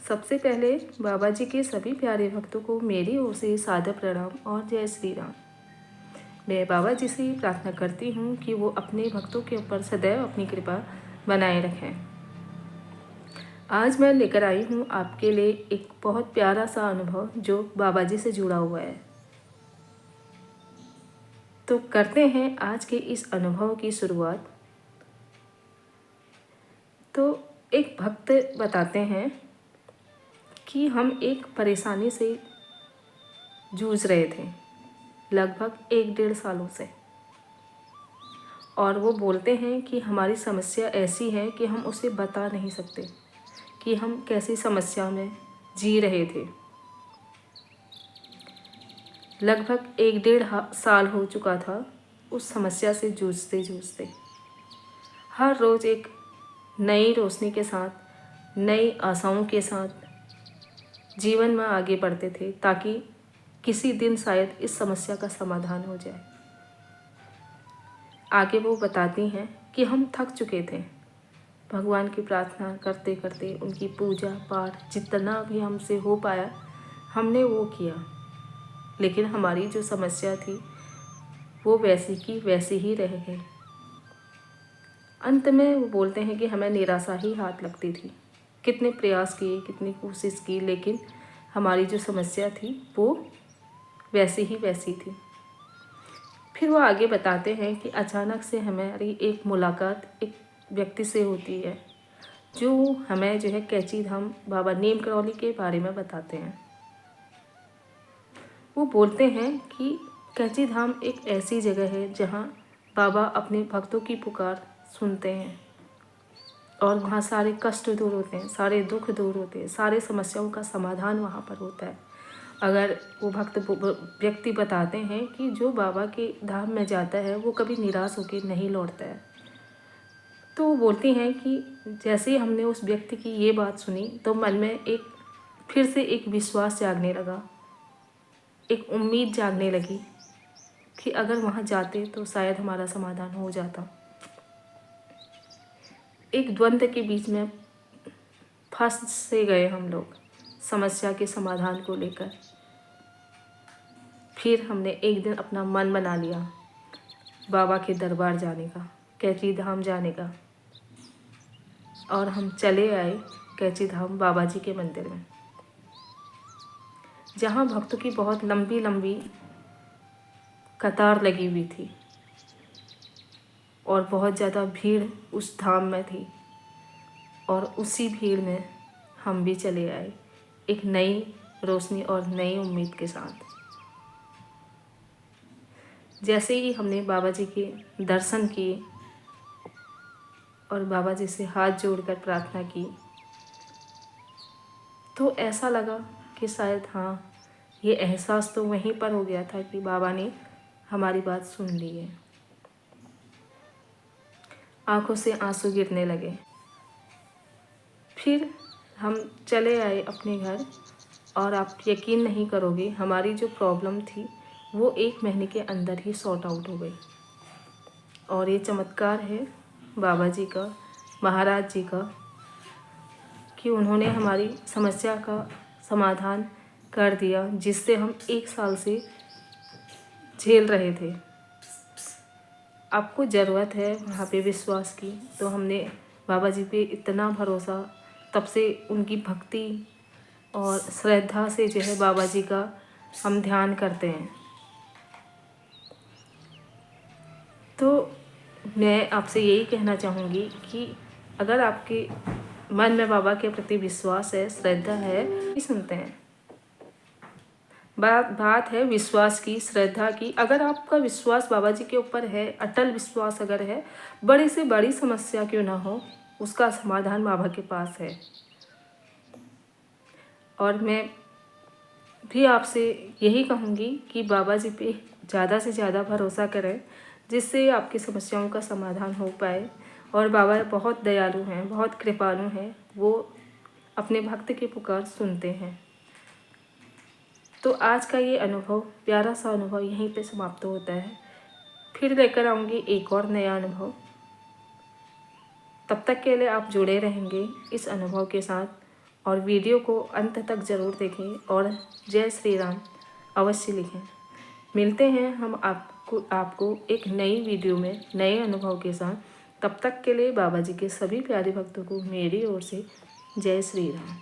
सबसे पहले बाबा जी के सभी प्यारे भक्तों को मेरी ओर से सादर प्रणाम और जय श्री राम। मैं बाबा जी से प्रार्थना करती हूँ कि वो अपने भक्तों के ऊपर सदैव अपनी कृपा बनाए रखें। आज मैं लेकर आई हूँ आपके लिए एक बहुत प्यारा सा अनुभव जो बाबा जी से जुड़ा हुआ है। तो करते हैं आज के इस अनुभव की शुरुआत। तो एक भक्त बताते हैं कि हम एक परेशानी से जूझ रहे थे लगभग 1-1.5 सालों से, और वो बोलते हैं कि हमारी समस्या ऐसी है कि हम उसे बता नहीं सकते कि हम कैसी समस्या में जी रहे थे। लगभग 1-1.5 साल हो चुका था उस समस्या से जूझते जूझते। हर रोज़ एक नई रोशनी के साथ, नई आशाओं के साथ जीवन में आगे बढ़ते थे ताकि किसी दिन शायद इस समस्या का समाधान हो जाए। आगे वो बताती हैं कि हम थक चुके थे भगवान की प्रार्थना करते करते, उनकी पूजा पाठ जितना भी हमसे हो पाया हमने वो किया, लेकिन हमारी जो समस्या थी वो वैसी की वैसी ही रह गई। अंत में वो बोलते हैं कि हमें निराशा ही हाथ लगती थी। कितने प्रयास किए, कितनी कोशिश की, लेकिन हमारी जो समस्या थी वो वैसी ही वैसी थी। फिर वो आगे बताते हैं कि अचानक से हमारी एक मुलाकात एक व्यक्ति से होती है जो हमें जो है कैची धाम बाबा नीम करौली के बारे में बताते हैं। वो बोलते हैं कि कैची धाम एक ऐसी जगह है जहाँ बाबा अपने भक्तों की पुकार सुनते हैं और वहाँ सारे कष्ट दूर होते हैं, सारे दुख दूर होते हैं, सारे समस्याओं का समाधान वहाँ पर होता है। अगर वो भक्त व्यक्ति बताते हैं कि जो बाबा के धाम में जाता है वो कभी निराश होकर नहीं लौटता है। तो वो बोलती हैं कि जैसे ही हमने उस व्यक्ति की ये बात सुनी तो मन में फिर से एक विश्वास जागने लगा, एक उम्मीद जागने लगी कि अगर वहाँ जाते तो शायद हमारा समाधान हो जाता। एक द्वंद्व के बीच में फंस से गए हम लोग समस्या के समाधान को लेकर। फिर हमने एक दिन अपना मन बना लिया बाबा के दरबार जाने का, कैची धाम जाने का, और हम चले आए कैची धाम बाबा जी के मंदिर में, जहाँ भक्तों की बहुत लंबी लंबी कतार लगी हुई थी और बहुत ज़्यादा भीड़ उस धाम में थी। और उसी भीड़ में हम भी चले आए एक नई रोशनी और नई उम्मीद के साथ। जैसे ही हमने बाबा जी के दर्शन किए और बाबा जी से हाथ जोड़कर प्रार्थना की तो ऐसा लगा कि शायद हाँ, ये एहसास तो वहीं पर हो गया था कि बाबा ने हमारी बात सुन ली है। आंखों से आंसू गिरने लगे। फिर हम चले आए अपने घर और आप यकीन नहीं करोगे, हमारी जो प्रॉब्लम थी वो 1 महीने के अंदर ही सॉर्ट आउट हो गई। और ये चमत्कार है बाबा जी का, महाराज जी का, कि उन्होंने हमारी समस्या का समाधान कर दिया जिससे हम 1 साल से झेल रहे थे। आपको ज़रूरत है वहाँ पे विश्वास की, तो हमने बाबा जी पे इतना भरोसा, तब से उनकी भक्ति और श्रद्धा से जो है बाबा जी का हम ध्यान करते हैं। तो मैं आपसे यही कहना चाहूँगी कि अगर आपके मन में बाबा के प्रति विश्वास है, श्रद्धा है, ही सुनते हैं। बात है विश्वास की, श्रद्धा की। अगर आपका विश्वास बाबा जी के ऊपर है, अटल विश्वास अगर है, बड़ी से बड़ी समस्या क्यों ना हो, उसका समाधान बाबा के पास है। और मैं भी आपसे यही कहूँगी कि बाबा जी पे ज़्यादा से ज़्यादा भरोसा करें जिससे आपकी समस्याओं का समाधान हो पाए। और बाबा बहुत दयालु हैं, बहुत कृपालु हैं, वो अपने भक्त की पुकार सुनते हैं। तो आज का ये अनुभव, प्यारा सा अनुभव यहीं पे समाप्त होता है। फिर लेकर आऊँगी एक और नया अनुभव। तब तक के लिए आप जुड़े रहेंगे इस अनुभव के साथ और वीडियो को अंत तक ज़रूर देखें और जय श्री राम अवश्य लिखें। मिलते हैं हम आपको एक नई वीडियो में नए अनुभव के साथ। तब तक के लिए बाबा जी के सभी प्यारे भक्तों को मेरी ओर से जय श्री राम।